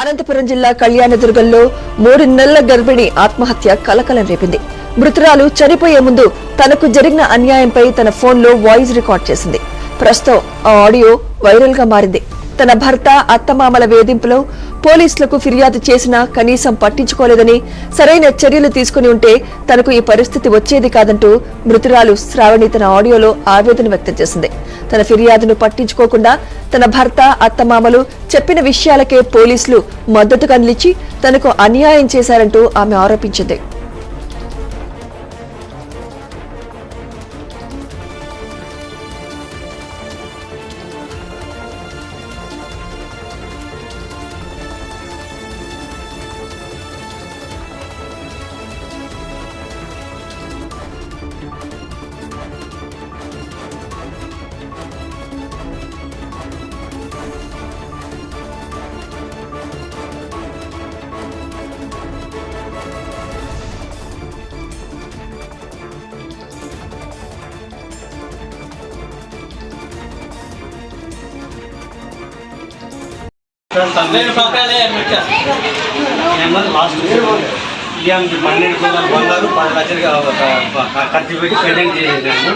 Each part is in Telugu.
అనంతపురం జిల్లా కళ్యాణదుర్గంలో 3 నెలల గర్భిణి ఆత్మహత్య కలకలం రేపింది. మృతురాలు చనిపోయే ముందు తనకు జరిగిన అన్యాయంపై తన ఫోన్లో వాయిస్ రికార్డ్ చేసింది. ప్రస్తుతం ఆ ఆడియో వైరల్ గా మారింది. తన భర్త అత్తమామల వేధింపులో పోలీసులకు ఫిర్యాదు చేసినా కనీసం పట్టించుకోలేదని, సరైన చర్యలు తీసుకుని ఉంటే తనకు ఈ పరిస్థితి వచ్చేది కాదంటూ మృతురాలు శ్రావణి తన ఆడియోలో ఆవేదన వ్యక్తం చేసింది. తన ఫిర్యాదును పట్టించుకోకుండా తన భర్త అత్తమామలు చెప్పిన విషయాలకే పోలీసులు మద్దతుగా నిలిచి తనకు అన్యాయం చేశారంటూ ఆమె ఆరోపించింది. లాస్ట్ ఈఎంకి 12 బంగారు 10 లక్షలు ఖర్చు పెట్టి పెండింగ్ చేసేసాను.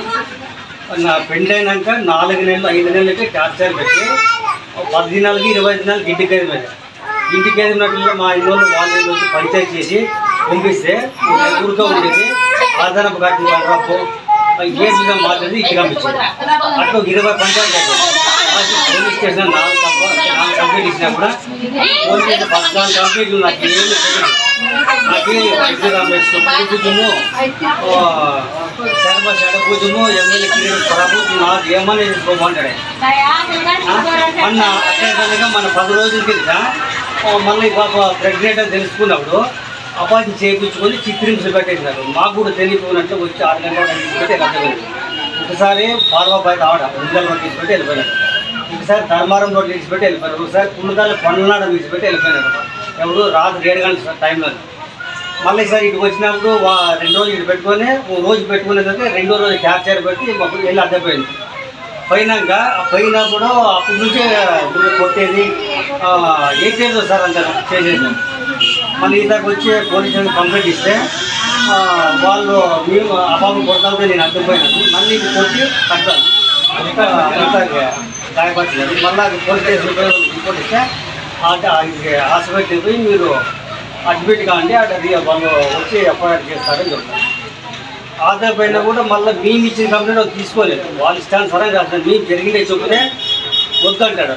నా పెండైనాక 4 నెలలు 5 నెలలకి టార్చర్ పెట్టి 10 దినాలకి 20 దినాలకి ఇంటికి పెట్టాను. ఇంటికి ఎదిగినట్లు మా ఇంట్లో వాళ్ళు వచ్చి పంచాయతీ చేసి పంపిస్తే ఊరితో ఉండేది ఆధారపు కట్టిన పండ్రప్పు ఏసుగా మాట్లాడి ఇంటికి పంపించింది. అట్లా 20 పంచాయతీ పోలీస్ స్టేషన్ 4 కంప్లీట్ ఇచ్చినా కూడా పోలీస్ 14 కంప్లీట్లు నాకు వైద్య రమేష్ పూజము శర్మ పూజము ఎమ్మెల్యే కిరీట్ ఖరాబు నాకు ఏమన్నా చేసుకోమంటాడు. మొన్న అట్లా మన 10 రోజుల కింద మళ్ళీ పాప ప్రెగ్నెంట్ అని తెలుసుకున్నప్పుడు అపాయింట్ చేయించుకొని చిత్రింపులు పెట్టేసినారు. మాకు కూడా తెలియకున్నట్లు వచ్చి 6 గంటల తీసుకుంటే వెళ్ళిపోయింది. ఒకసారి పాల్వాబాయి ఆవిడ ఉంగల్ రోడ్ తీసుకుంటే వెళ్ళిపోయినారు. ఒకసారి ధర్మారం రోడ్ తీసుపెట్టి వెళ్ళిపోయినారు. ఒకసారి పుల్లదాలు పనులాడ తీసుపెట్టి వెళ్ళిపోయినారు. ఎవరు రాత్రి 7 గంటల టైంలో. మళ్ళీ సార్ ఇటు వచ్చినప్పుడు 2 రోజులు ఇటు పెట్టుకొని రోజు పెట్టుకునేసరికి 2వ రోజు క్యాప్చర్ పెట్టి మాకు వెళ్ళి అడ్డపోయింది. పోయినా కూడా అప్పటి నుంచే కొట్టేది ఏం చేయదు సార్ అంత చేసేసాం. మళ్ళీ ఇదాకా వచ్చి పోలీస్ స్టేషన్ కంప్లైంట్ ఇస్తే వాళ్ళు మేము అపాపం కొడతాంటే నేను అడ్డుపోయినాను. మళ్ళీ ఇది కొట్టి కట్టాను గాయపడుతుంది. మళ్ళీ పోలీస్ స్టేషన్ రిపోర్ట్ ఇస్తే హాస్పిటల్కి పోయి మీరు అడ్మిట్ కాండి అది వాళ్ళు వచ్చి ఎఫ్ఐఆర్ చేస్తారని చెప్తారు. ఆధార్ పైన కూడా మళ్ళీ మేము ఇచ్చిన కంప్లైంట్ తీసుకోలేదు. వాళ్ళు ఇష్టాన్ని సరే రాస్తారు. మేము జరిగిన చెప్పునే వద్దంటాడు.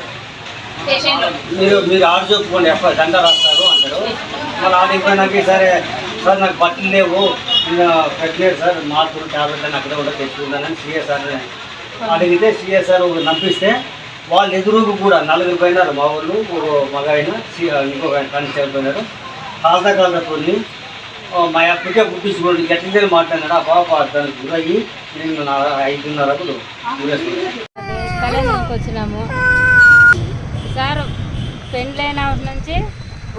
మీరు ఆడ చెప్పుకోండి ఎఫ్ఐఆర్ దండ రాస్తారు అంటారు. మళ్ళీ ఆడిపోయినాక సరే సార్ నాకు బట్టలు లేవు పెట్టలేదు సార్ మార్పులు ట్యాబ్లెట్ అని అక్కడ కూడా తెచ్చుకుంటానని సిఎస్ఆర్ అడిగితే సిఎస్ఆర్ నంపిస్తే వాళ్ళు ఎదురుకు కూడా 4 పోయినారు. మా వాళ్ళు మగాయన ఇంకొక కానిస్టేబుల్ పోయినారు. కాల్దా కొన్ని మా అప్పటికే పుట్టించుకోండి ఎట్లయితే మాట్లాడినాడు. ఆ పాప దానికి గురయ్యి నేను 5:30కు కళ్యాణంకి వచ్చినాము సార్. పెళ్ళైనప్పటి నుంచి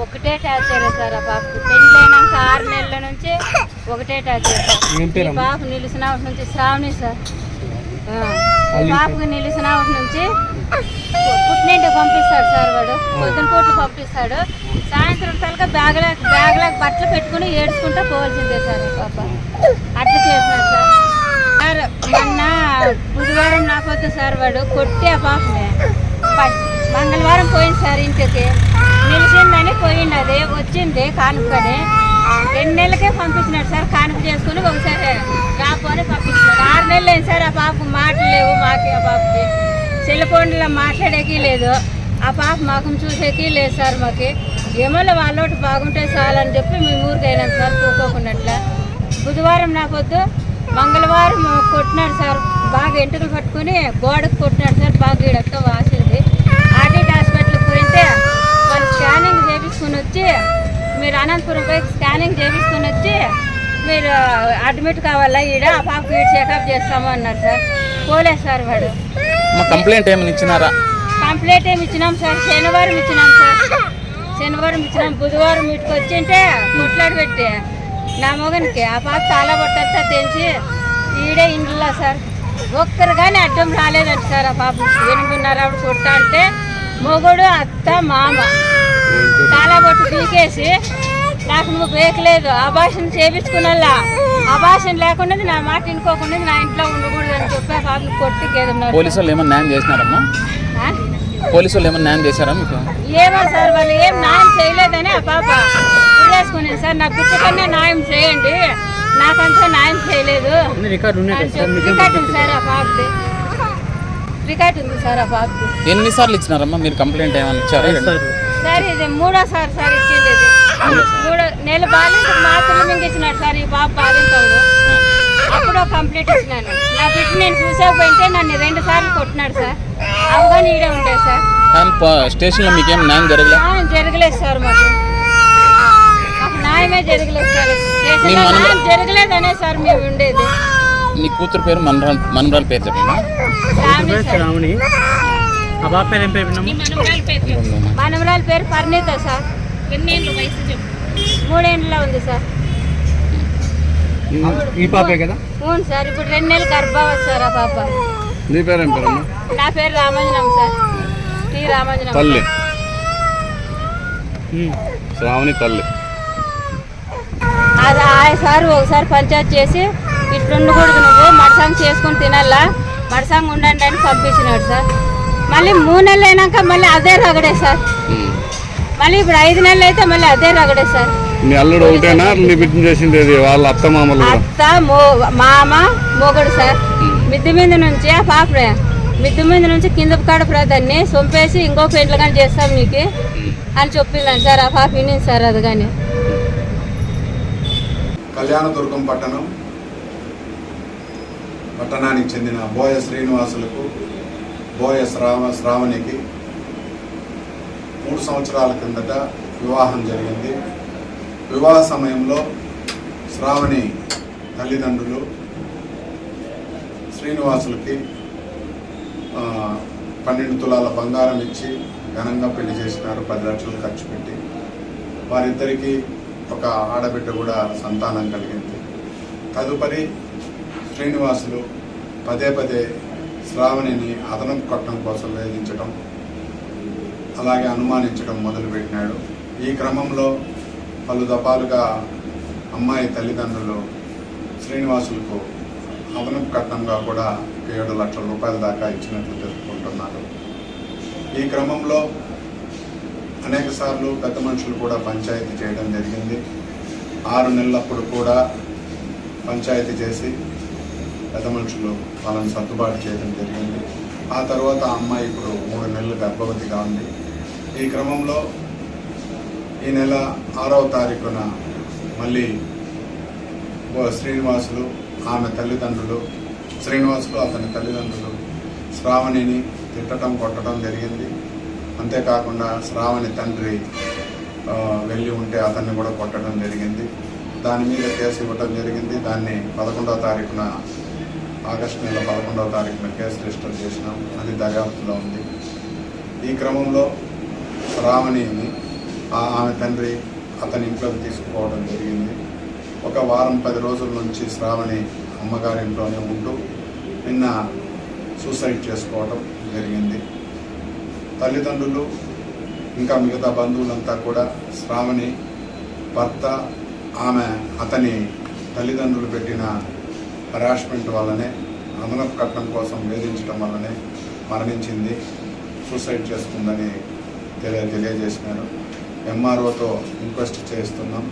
ఒకటే టార్చర్ సార్. ఆ పాపకు పెళ్ళైనాక 6 నెలల నుంచి ఒకటే టార్చర్ సార్. పాప నిలిచినప్పటి నుంచి శ్రావణి సార్. పాపకు నిలిచినప్పటి నుంచి పుట్టినింటికి పంపిస్తాడు సార్. వాడు పొద్దున పూట్లు పంపిస్తాడు. సాయంత్రం తలక బ్యాగ్లకు బట్టలు పెట్టుకుని ఏడ్చుకుంటూ పోవాల్సిందే సార్. పాప అట్లా చేసినాడు సార్. సార్ మొన్న బుధవారం నాకొద్దు సార్ వాడు కొట్టి ఆ పాపని మంగళవారం పోయింది సార్. ఇంటికి నిలిచిందని పోయినది వచ్చింది కానుకొని 2 నెలలకే పంపించినాడు సార్. కానుక చేసుకుని ఒకసారి రాపోని పంపించినాడు. 6 నెలలు అయింది సార్. ఆ పాపకు మాటలు లేవు. మాకు ఆ పాపకి సెల్ఫోన్లో మాట్లాడేకి లేదు. ఆ పాప మాకు చూసేకి లేదు సార్. మాకు ఏమన్నా వాళ్ళోటి బాగుంటే చాలని చెప్పి మేము ఊరికైనాం సార్. పూకోకున్నట్ల బుధవారం నాకొద్దు మంగళవారం కొట్టినాడు సార్. బాగా ఎంటుకలు పట్టుకుని గోడకు కొట్టినాడు సార్. బాగా ఈడక్క వాసింది. ఆర్టీటీ హాస్పిటల్కి పోయితే వాళ్ళు స్కానింగ్ చేయించుకుని వచ్చి మీరు అనంతపురం పోయి స్కానింగ్ చేయించుకుని వచ్చి మీరు అడ్మిట్ కావాలా ఈడ ఆ పాపకు ఈడ చెకప్ చేస్తాము అన్నారు సార్. పోలేదు సార్ వాడు. కంప్లైంట్ ఏమి ఇచ్చినారా? కంప్లైంట్ ఏమి ఇచ్చినాం సార్. శనివారం ఇచ్చినాం సార్. శనివారం ఇచ్చినాం. బుధవారం ఇంటికి వచ్చింటే కొట్లాడి పెట్టి నా మొగనికి ఆ పాప చాలా బట్టంతా తెంచి ఈడే ఇంట్లో సార్. ఒక్కరు కానీ అడ్డం రాలేదంట సార్. ఆ పాప 8:30 కొట్టా అంటే మొగుడు అత్త మామ పీకేసి నాకు నువ్వు బేకలేదు అబార్షన్ చేయించుకున్నలా అబార్షన్ లేకుండా నా మాట వినుకోకుండా నా ఇంట్లో ఉండకూడదు అని చెప్పి ఆ పాపని కొట్టి గేదన్నారు. పోలీసు వాళ్ళు ఏమన్నా న్యాయం చేసినారమ్మా? పోలీసు వాళ్ళు ఏమన్నా న్యాయం చేశారా మీకు? ఏమో సార్ వాళ్ళు ఏం న్యాయం చేయలేదని ఆ పాప ఉరేసుకునేది. సార్ నా బిడ్డ కన్నా న్యాయం చేయండి, నాకంతా న్యాయం చేయలేదు రికార్డు ఉంది సార్ ఆ పాపది. రికార్డు ఉంది సార్ ఆ పాపది. ఎన్నిసార్లు ఇచ్చినారమ్మా మీరు కంప్లైంట్ ఏమైనా ఇచ్చారా? సార్ ఇది మూడోసారి సార్ ఇచ్చింది. ఇది నెల బాలింతకు మాత్రమే మింగి ఇచ్చినాడు సార్ ఈ బాబు బాలింతడు. అప్పుడు కంప్లీట్ ఇచ్చినాను. నా బిడ్డ నేను చూసేకపోయింటే నన్ను 2 సార్లు కొట్టినాడు సార్. అవగానే ఈడే ఉండేది సార్. స్టేషన్లో మీకేం న్యాయం జరగలేదు? న్యాయం జరగలేదు సార్. మాకు న్యాయమే జరగలేదు సార్. స్టేషన్లో న్యాయం జరగలేదనే సార్ మేము ఉండేది. నీ కూతురు పేరు మనమరాల పేరు చెప్పమ్మా. మనమరాల పేరు పరిణీత సార్. 3 ఏళ్ళలో ఉంది సార్. ఈ పాపే కదా? అవును సార్. ఇప్పుడు 2 నెలలు గర్భవతి సార్ ఆ పాప. నీ పేరు ఏం పేరమ్మా? నా పేరు రామాంజనం సార్. టీ రామాంజనం. తల్లి శ్రావణి తల్లి. అది ఆ సార్ ఒకసారి పంచాయతీ చేసి ఇట్లుండకూడదు, నువ్వు మడసాంగ్ చేసుకుని తినాలా, మడసాంగ్ ఉండండి అని పంపించినాడు సార్. మళ్ళీ 3 నెలలు అయినాక మళ్ళీ అదే రగడే సార్. మళ్ళీ ఇప్పుడు 5 నెలలు అయితే మళ్ళీ అదే రగడే సార్. మీ అల్లుడు ఒకటేనా నీ బిడ్డ చేసింది? వాళ్ళ అత్త మామలు అత్త మామ మొగడు సార్. మిద్ది మీద నుంచి ఆ పాప మిద్ది మీద నుంచి కింద కడపరాదాన్ని సొంపేసి ఇంకో పెంట్లు కానీ చేస్తాం నీకు అని చెప్పిందని సార్. ఆ పాప వినింది సార్ అది కానీ. కళ్యాణదుర్గం పట్టణానికి చెందిన బోయ శ్రీనివాసులకు బోయ శ్రావణికి 3 సంవత్సరాల కిందట వివాహం జరిగింది. వివాహ సమయంలో శ్రావణి తల్లిదండ్రులు శ్రీనివాసులకి 12 తులాల బంగారం ఇచ్చి ఘనంగా పెళ్లి చేసినారు. 10 లక్షలు ఖర్చు పెట్టి. వారిద్దరికీ ఒక ఆడబిడ్డ కూడా సంతానం కలిగింది. తదుపరి శ్రీనివాసులు పదే శ్రావణిని అదనపు కట్నం కోసం వేధించడం, అలాగే అనుమానించడం మొదలుపెట్టినాడు. ఈ క్రమంలో పలు దఫాలుగా అమ్మాయి తల్లిదండ్రులు శ్రీనివాసులకు అదనపు కట్నంగా కూడా 7 లక్షల రూపాయల దాకా ఇచ్చినట్లు తెలుపుకుంటున్నారు. ఈ క్రమంలో అనేక సార్లు పెద్ద మనుషులు కూడా పంచాయతీ చేయడం జరిగింది. 6 నెలలప్పుడు కూడా పంచాయతీ చేసి పెద్ద మనుషులు వాళ్ళని సర్దుబాటు చేయడం జరిగింది. ఆ తర్వాత ఆ అమ్మాయి ఇప్పుడు 3 నెలలు గర్భవతిగా ఉంది. ఈ క్రమంలో ఈ నెల 6వ తారీఖున మళ్ళీ శ్రీనివాసులు అతని తల్లిదండ్రులు శ్రావణిని తిట్టడం కొట్టడం జరిగింది. అంతేకాకుండా శ్రావణి తండ్రి వెళ్ళి ఉంటే అతన్ని కూడా కొట్టడం జరిగింది. దాని మీద కేసు ఇవ్వడం జరిగింది. దాన్ని 11వ తారీఖున ఆగస్టు నెల 11వ తారీఖున కేసు రిజిస్టర్ చేసినాం. అది దర్యాప్తులో ఉంది. ఈ క్రమంలో శ్రావణిని ఆమె తండ్రి అతని ఇంట్లోకి తీసుకుపోవడం జరిగింది. ఒక వారం 10 రోజుల నుంచి శ్రావణి అమ్మగారి ఇంట్లోనే ఉంటూ నిన్న సూసైడ్ చేసుకోవడం జరిగింది. తల్లిదండ్రులు ఇంకా మిగతా బంధువులంతా కూడా శ్రావణి భర్త అతని తల్లిదండ్రులు పెట్టిన హరాస్మెంట్ వల్లనే, అదనపు కట్నం కోసం వేధించడం వల్లనే మరణించింది, సూసైడ్ చేసుకుందని తెలియజేసినారు. ఎంఆర్ఓతో ఇంక్వెస్ట్ చేస్తున్నాం.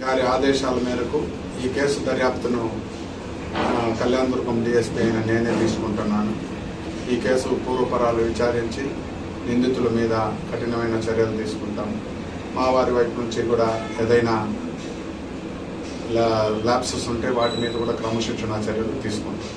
గారి ఆదేశాల మేరకు ఈ కేసు దర్యాప్తును కళ్యాణదుర్గం డిఎస్పీ అయిన నేనే తీసుకుంటున్నాను. ఈ కేసు పూర్వపరాలు విచారించి నిందితుల మీద కఠినమైన చర్యలు తీసుకుంటాం. మా వారి వైపు నుంచి కూడా ఏదైనా ల్యాప్సెస్ ఉంటే వాటి మీద కూడా క్రమశిక్షణా చర్యలు తీసుకుంటాం.